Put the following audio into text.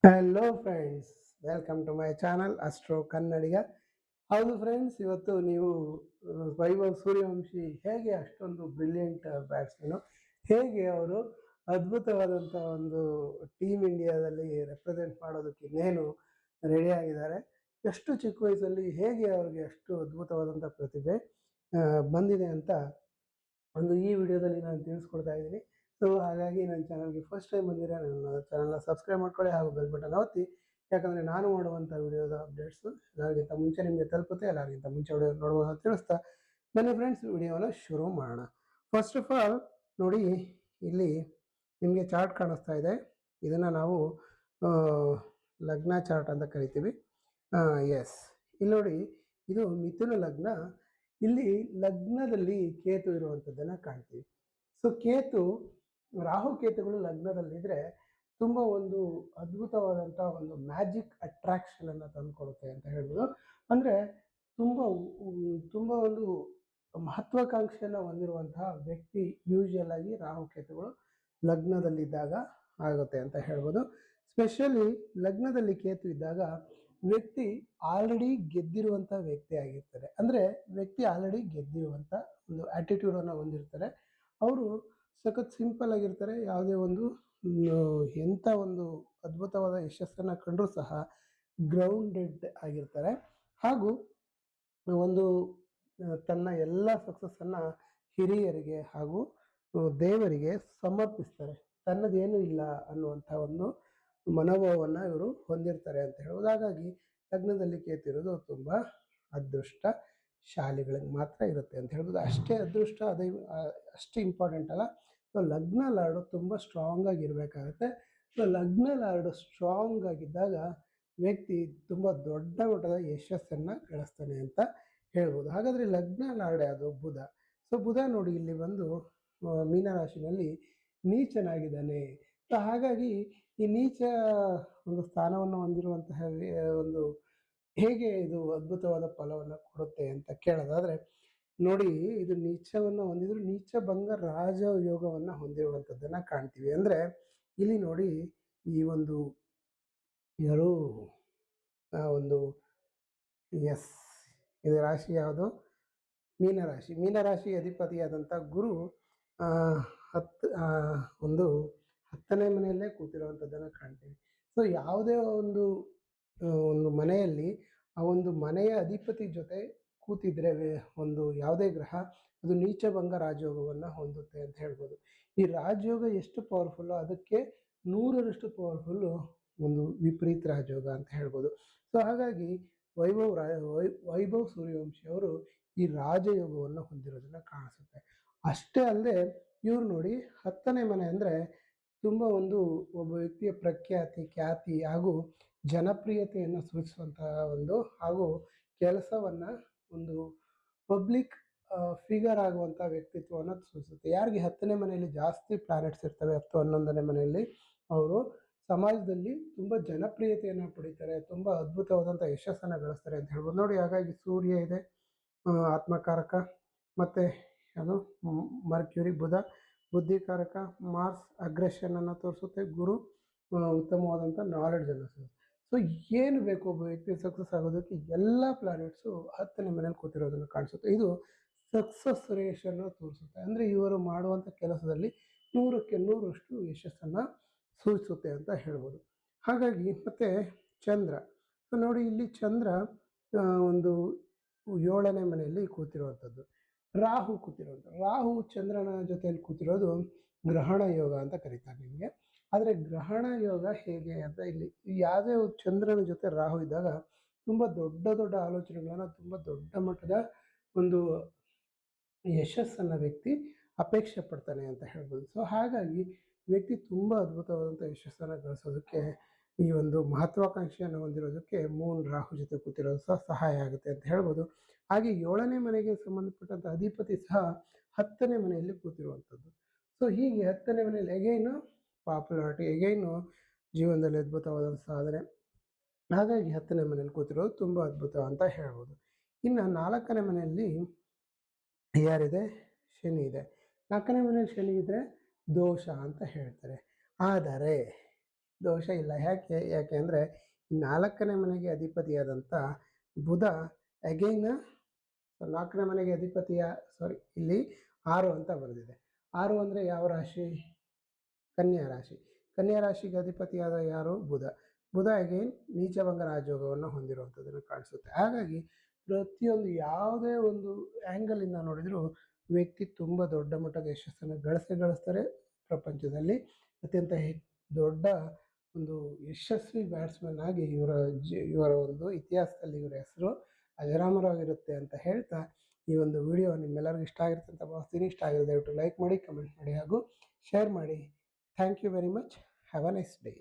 Hello friends, welcome to my channel astro Kannadiga. ಹೌದು friends, ಇವತ್ತು ನೀವು ವೈಭವ್ ಸೂರ್ಯವಂಶಿ ಹೇಗೆ ಅಷ್ಟೊಂದು ಬ್ರಿಲಿಯಂಟ್ ಬ್ಯಾಟ್ಸ್ಮನು, ಹೇಗೆ ಅವರು ಅದ್ಭುತವಾದಂಥ ಒಂದು ಟೀಮ್ ಇಂಡಿಯಾದಲ್ಲಿ ರೆಪ್ರೆಸೆಂಟ್ ಮಾಡೋದಕ್ಕೆ ಇನ್ನೇನು ರೆಡಿ ಆಗಿದ್ದಾರೆ, ಎಷ್ಟು ಚಿಕ್ಕ ವಯಸ್ಸಲ್ಲಿ ಹೇಗೆ ಅವ್ರಿಗೆ ಅಷ್ಟು ಅದ್ಭುತವಾದಂಥ ಪ್ರತಿಭೆ ಬಂದಿದೆ ಅಂತ ಈ ವಿಡಿಯೋದಲ್ಲಿ ನಾನು ತಿಳಿಸ್ಕೊಡ್ತಾ ಇದ್ದೀನಿ. ಸೊ ಹಾಗಾಗಿ ನನ್ನ ಚಾನಲ್ಗೆ ಫಸ್ಟ್ ಟೈಮ್ ಬಂದಿರೋ ನನ್ನ ಚಾನಲ್ನ ಸಬ್ಸ್ಕ್ರೈಬ್ ಮಾಡ್ಕೊಳ್ಳಿ ಹಾಗೂ ಬೆಲ್ ಬಟನ್ ಒತ್ತಿ. ಯಾಕಂದರೆ ನಾನು ಮಾಡುವಂಥ ವಿಡಿಯೋದ ಅಪ್ಡೇಟ್ಸು ಎಲ್ಲರಿಗಿಂತ ಮುಂಚೆ ನಿಮಗೆ ತಲುಪುತ್ತೆ. ಎಲ್ಲರಿಗಿಂತ ಮುಂಚೆ ವಿಡಿಯೋ ನೋಡ್ಬೋದು ಅಂತ ತಿಳಿಸ್ತಾ ಬನ್ನಿ ಫ್ರೆಂಡ್ಸ್, ವಿಡಿಯೋನ ಶುರು ಮಾಡೋಣ. ಫಸ್ಟ್ ಆಫ್ ಆಲ್ ನೋಡಿ, ಇಲ್ಲಿ ನಿಮಗೆ ಚಾರ್ಟ್ ಕಾಣಿಸ್ತಾ ಇದೆ. ಇದನ್ನು ನಾವು ಲಗ್ನ ಚಾರ್ಟ್ ಅಂತ ಕರಿತೀವಿ. ಎಸ್, ಇಲ್ಲಿ ನೋಡಿ, ಇದು ಮಿಥುನ ಲಗ್ನ. ಇಲ್ಲಿ ಲಗ್ನದಲ್ಲಿ ಕೇತು ಇರುವಂಥದ್ದನ್ನು ಕಾಣ್ತೀವಿ. ಸೊ ಕೇತು, ರಾಹು ಕೇತುಗಳು ಲಗ್ನದಲ್ಲಿದ್ದರೆ ತುಂಬ ಒಂದು ಅದ್ಭುತವಾದಂಥ ಒಂದು ಮ್ಯಾಜಿಕ್ ಅಟ್ರಾಕ್ಷನನ್ನು ತಂದುಕೊಡುತ್ತೆ ಅಂತ ಹೇಳ್ಬೋದು. ಅಂದರೆ ತುಂಬ ತುಂಬ ಒಂದು ಮಹತ್ವಾಕಾಂಕ್ಷೆಯನ್ನು ಹೊಂದಿರುವಂತಹ ವ್ಯಕ್ತಿ ಯೂಶುವಲ್ ಆಗಿ ರಾಹುಕೇತುಗಳು ಲಗ್ನದಲ್ಲಿದ್ದಾಗ ಆಗುತ್ತೆ ಅಂತ ಹೇಳ್ಬೋದು. ಸ್ಪೆಷಲಿ ಲಗ್ನದಲ್ಲಿ ಕೇತು ಇದ್ದಾಗ ವ್ಯಕ್ತಿ ಆಲ್ರೆಡಿ ಗೆದ್ದಿರುವಂಥ ವ್ಯಕ್ತಿ ಆಗಿರ್ತಾರೆ. ಅಂದರೆ ವ್ಯಕ್ತಿ ಆಲ್ರೆಡಿ ಗೆದ್ದಿರುವಂಥ ಒಂದು ಆ್ಯಟಿಟ್ಯೂಡನ್ನು ಹೊಂದಿರ್ತಾರೆ. ಅವರು ಸಖತ್ ಸಿಂಪಲ್ ಆಗಿರ್ತಾರೆ. ಯಾವುದೇ ಒಂದು ಎಂಥ ಒಂದು ಅದ್ಭುತವಾದ ಯಶಸ್ಸನ್ನು ಕಂಡರೂ ಸಹ ಗ್ರೌಂಡೆಡ್ ಆಗಿರ್ತಾರೆ. ಹಾಗೂ ಒಂದು ತನ್ನ ಎಲ್ಲ ಸಕ್ಸಸ್ಸನ್ನು ಹಿರಿಯರಿಗೆ ಹಾಗೂ ದೇವರಿಗೆ ಸಮರ್ಪಿಸ್ತಾರೆ. ತನ್ನದೇನೂ ಇಲ್ಲ ಅನ್ನುವಂಥ ಒಂದು ಮನೋಭಾವವನ್ನು ಇವರು ಹೊಂದಿರ್ತಾರೆ ಅಂತ ಹೇಳ್ಬೋದು. ಹಾಗಾಗಿ ಲಗ್ನದಲ್ಲಿ ಕೇತಿರೋದು ತುಂಬ ಅದೃಷ್ಟ ಶಾಲಿಗಳಿಗೆ ಮಾತ್ರ ಇರುತ್ತೆ ಅಂತ ಹೇಳ್ಬೋದು. ಅಷ್ಟೇ ಅದೃಷ್ಟ, ಅಷ್ಟೇ ಇಂಪಾರ್ಟೆಂಟ್ ಅಲ್ಲ. ಸೊ ಲಗ್ನ ಲಾರ್ಡು ತುಂಬ ಸ್ಟ್ರಾಂಗ್ ಆಗಿರಬೇಕಾಗುತ್ತೆ. ಸೊ ಲಗ್ನ ಲಾರ್ಡು ಸ್ಟ್ರಾಂಗ್ ಆಗಿದ್ದಾಗ ವ್ಯಕ್ತಿ ತುಂಬ ದೊಡ್ಡ ಮಟ್ಟದ ಯಶಸ್ಸನ್ನು ಗಳಿಸ್ತಾನೆ ಅಂತ ಹೇಳ್ಬೋದು. ಹಾಗಾದರೆ ಲಗ್ನ ಲಾರ್ಡ್ ಯಾವುದು? ಬುಧ. ಸೊ ಬುಧ ನೋಡಿ, ಇಲ್ಲಿ ಬಂದು ಮೀನರಾಶಿನಲ್ಲಿ ನೀಚನಾಗಿದ್ದಾನೆ. ಸೊ ಹಾಗಾಗಿ ಈ ನೀಚ ಒಂದು ಸ್ಥಾನವನ್ನು ಹೊಂದಿರುವಂತಹ ಒಂದು ಹೇಗೆ ಇದು ಅದ್ಭುತವಾದ ಫಲವನ್ನು ಕೊಡುತ್ತೆ ಅಂತ ಕೇಳೋದಾದರೆ ನೋಡಿ, ಇದು ನೀಚವನ್ನು ಹೊಂದಿದ್ರು ನೀಚ ಭಂಗ ರಾಜಯೋಗವನ್ನು ಹೊಂದಿರುವಂಥದ್ದನ್ನು ಕಾಣ್ತೀವಿ. ಅಂದರೆ ಇಲ್ಲಿ ನೋಡಿ, ಈ ಒಂದು ಯಾರು ಒಂದು ಎಸ್, ಇದು ರಾಶಿ ಯಾವುದು? ಮೀನರಾಶಿ. ಮೀನರಾಶಿ ಅಧಿಪತಿಯಾದಂಥ ಗುರು ಒಂದು 10ನೇ ಮನೆಯಲ್ಲೇ ಕೂತಿರುವಂಥದ್ದನ್ನು ಕಾಣ್ತೀವಿ. ಸೊ ಯಾವುದೇ ಒಂದು ಮನೆಯಲ್ಲಿ ಆ ಒಂದು ಮನೆಯ ಅಧಿಪತಿ ಜೊತೆ ಕೂತಿದ್ರೆ ಒಂದು ಯಾವುದೇ ಗ್ರಹ, ಅದು ನೀಚಭಂಗ ರಾಜಯೋಗವನ್ನು ಹೊಂದುತ್ತೆ ಅಂತ ಹೇಳ್ಬೋದು. ಈ ರಾಜಯೋಗ ಎಷ್ಟು ಪವರ್ಫುಲ್ಲು, ಅದಕ್ಕೆ 100ರಷ್ಟು ಪವರ್ಫುಲ್ಲು ಒಂದು ವಿಪರೀತ ರಾಜಯೋಗ ಅಂತ ಹೇಳ್ಬೋದು. ಸೊ ಹಾಗಾಗಿ ವೈಭವ್ ಸೂರ್ಯವಂಶಿ ಅವರು ಈ ರಾಜಯೋಗವನ್ನು ಹೊಂದಿರೋದನ್ನು ಕಾಣಿಸುತ್ತೆ. ಅಷ್ಟೇ ಅಲ್ಲದೆ ಇವ್ರು ನೋಡಿ, 10ನೇ ಮನೆ ಅಂದರೆ ತುಂಬ ಒಬ್ಬ ವ್ಯಕ್ತಿಯ ಪ್ರಖ್ಯಾತಿ, ಖ್ಯಾತಿ ಹಾಗೂ ಜನಪ್ರಿಯತೆಯನ್ನು ಸೂಚಿಸುವಂತಹ ಹಾಗೂ ಕೆಲಸವನ್ನು ಒಂದು ಪಬ್ಲಿಕ್ ಫಿಗರ್ ಆಗುವಂಥ ವ್ಯಕ್ತಿತ್ವವನ್ನು ಸೂಚಿಸುತ್ತೆ. ಯಾರಿಗೆ 10ನೇ ಮನೆಯಲ್ಲಿ ಜಾಸ್ತಿ ಪ್ಲಾನೆಟ್ಸ್ ಇರ್ತವೆ, 10, 11ನೇ ಮನೆಯಲ್ಲಿ, ಅವರು ಸಮಾಜದಲ್ಲಿ ತುಂಬ ಜನಪ್ರಿಯತೆಯನ್ನು ಪಡಿತಾರೆ, ತುಂಬ ಅದ್ಭುತವಾದಂಥ ಯಶಸ್ಸನ್ನು ಗಳಿಸ್ತಾರೆ ಅಂತ ಹೇಳ್ಬೋದು. ನೋಡಿ, ಹಾಗಾಗಿ ಸೂರ್ಯ ಇದೆ, ಆತ್ಮಕಾರಕ, ಮತ್ತು ಅದು ಮರ್ಕ್ಯೂರಿ, ಬುಧ ಬುದ್ಧಿಕಾರಕ, ಮಾರ್ಸ್ ಅಗ್ರೆಷನನ್ನು ತೋರಿಸುತ್ತೆ, ಗುರು ಉತ್ತಮವಾದಂಥ ನಾಲೆಡ್ಜನ್ನು ತೋರಿಸುತ್ತೆ. ಸೊ ಏನು ಬೇಕು ಒಬ್ಬ ವ್ಯಕ್ತಿ ಸಕ್ಸಸ್ ಆಗೋದಕ್ಕೆ? ಎಲ್ಲ ಪ್ಲಾನೆಟ್ಸು 10ನೇ ಮನೇಲಿ ಕೂತಿರೋದನ್ನು ಕಾಣಿಸುತ್ತೆ. ಇದು ಸಕ್ಸಸ್ ರೇಷನ್ನು ತೋರಿಸುತ್ತೆ. ಅಂದರೆ ಇವರು ಮಾಡುವಂಥ ಕೆಲಸದಲ್ಲಿ 100ಕ್ಕೆ 100ರಷ್ಟು ಯಶಸ್ಸನ್ನು ಸೂಚಿಸುತ್ತೆ ಅಂತ ಹೇಳ್ಬೋದು. ಹಾಗಾಗಿ ಮತ್ತು ಚಂದ್ರ. ಸೊ ನೋಡಿ, ಇಲ್ಲಿ ಚಂದ್ರ ಒಂದು 7ನೇ ಮನೆಯಲ್ಲಿ ಕೂತಿರುವಂಥದ್ದು. ರಾಹು ರಾಹು ಚಂದ್ರನ ಜೊತೆಯಲ್ಲಿ ಕೂತಿರೋದು ಗ್ರಹಣ ಯೋಗ ಅಂತ ಕರೀತಾರೆ ನಿಮಗೆ. ಆದರೆ ಗ್ರಹಣ ಯೋಗ ಹೇಗೆ ಅಂತ, ಇಲ್ಲಿ ಯಾವುದೇ ಚಂದ್ರನ ಜೊತೆ ರಾಹು ಇದ್ದಾಗ ತುಂಬ ದೊಡ್ಡ ದೊಡ್ಡ ಆಲೋಚನೆಗಳನ್ನು, ತುಂಬ ದೊಡ್ಡ ಮಟ್ಟದ ಒಂದು ಯಶಸ್ಸನ್ನು ವ್ಯಕ್ತಿ ಅಪೇಕ್ಷೆ ಪಡ್ತಾನೆ ಅಂತ ಹೇಳ್ಬೋದು. ಸೊ ಹಾಗಾಗಿ ವ್ಯಕ್ತಿ ತುಂಬ ಅದ್ಭುತವಾದಂಥ ಯಶಸ್ಸನ್ನು ಗಳಿಸೋದಕ್ಕೆ, ಈ ಒಂದು ಮಹತ್ವಾಕಾಂಕ್ಷೆಯನ್ನು ಹೊಂದಿರೋದಕ್ಕೆ ಮೂನ್ ರಾಹು ಜೊತೆ ಕೂತಿರೋದು ಸಹ ಸಹಾಯ ಆಗುತ್ತೆ ಅಂತ ಹೇಳ್ಬೋದು. ಹಾಗೆ 7ನೇ ಮನೆಗೆ ಸಂಬಂಧಪಟ್ಟಂಥ ಅಧಿಪತಿ ಸಹ 10ನೇ ಮನೆಯಲ್ಲಿ ಕೂತಿರುವಂಥದ್ದು. ಸೊ ಹೀಗೆ 10ನೇ ಮನೆಯಲ್ಲಿ ಎಗೈನು ಪಾಪ್ಯುಲಾರಿಟಿ, ಎಗೈನು ಜೀವನದಲ್ಲಿ ಅದ್ಭುತವಾದಂಥ ಸಾಧನೆ. ಹಾಗಾಗಿ 10ನೇ ಮನೆಯಲ್ಲಿ ಕೂತಿರೋದು ತುಂಬ ಅದ್ಭುತ ಅಂತ ಹೇಳ್ಬೋದು. ಇನ್ನು 4ನೇ ಮನೆಯಲ್ಲಿ ಯಾರಿದೆ? ಶನಿ ಇದೆ. 4ನೇ ಮನೆಯಲ್ಲಿ ಶನಿ ಇದ್ದರೆ ದೋಷ ಅಂತ ಹೇಳ್ತಾರೆ. ಆದರೆ ದೋಷ ಇಲ್ಲ. ಯಾಕೆ ಅಂದರೆ 4ನೇ ಮನೆಗೆ ಅಧಿಪತಿಯಾದಂಥ ಬುಧ ಅಗೈನ್ 4ನೇ ಮನೆಗೆ ಇಲ್ಲಿ 6 ಅಂತ ಬರೆದಿದೆ. 6 ಅಂದರೆ ಯಾವ ರಾಶಿ? ಕನ್ಯಾ ರಾಶಿ. ಕನ್ಯಾ ರಾಶಿಗೆ ಅಧಿಪತಿಯಾದ ಯಾರು? ಬುಧ. ಬುಧ ಅಗೈನ್ ನೀಚಭಂಗ ರಾಜಯೋಗವನ್ನು ಹೊಂದಿರುವಂಥದ್ದನ್ನು ಕಾಣಿಸುತ್ತೆ. ಹಾಗಾಗಿ ಪ್ರತಿಯೊಂದು ಯಾವುದೇ ಒಂದು ಆ್ಯಂಗಲಿಂದ ನೋಡಿದರೂ ವ್ಯಕ್ತಿ ತುಂಬ ದೊಡ್ಡ ಮಟ್ಟದ ಯಶಸ್ಸನ್ನು ಗಳಿಸ್ತಾರೆ. ಪ್ರಪಂಚದಲ್ಲಿ ಅತ್ಯಂತ ದೊಡ್ಡ ಒಂದು ಯಶಸ್ವಿ ಬ್ಯಾಟ್ಸ್ಮನ್ ಆಗಿ ಇವರ ಒಂದು ಇತಿಹಾಸದಲ್ಲಿ ಇವರ ಹೆಸರು ಅಜರಾಮರವಾಗಿರುತ್ತೆ ಅಂತ ಹೇಳ್ತಾ ಈ ಒಂದು ವಿಡಿಯೋ ನಿಮ್ಮೆಲ್ಲರಿಗೂ ಇಷ್ಟ ಆಗಿರುತ್ತೆ ಅಂತ ಭಾವಿಸ್ತೀನಿ. ಇಷ್ಟ ಆಗಿದೆ ದಯವಿಟ್ಟು ಲೈಕ್ ಮಾಡಿ, ಕಮೆಂಟ್ ಮಾಡಿ ಹಾಗೂ ಶೇರ್ ಮಾಡಿ. Thank you very much. Have a nice day.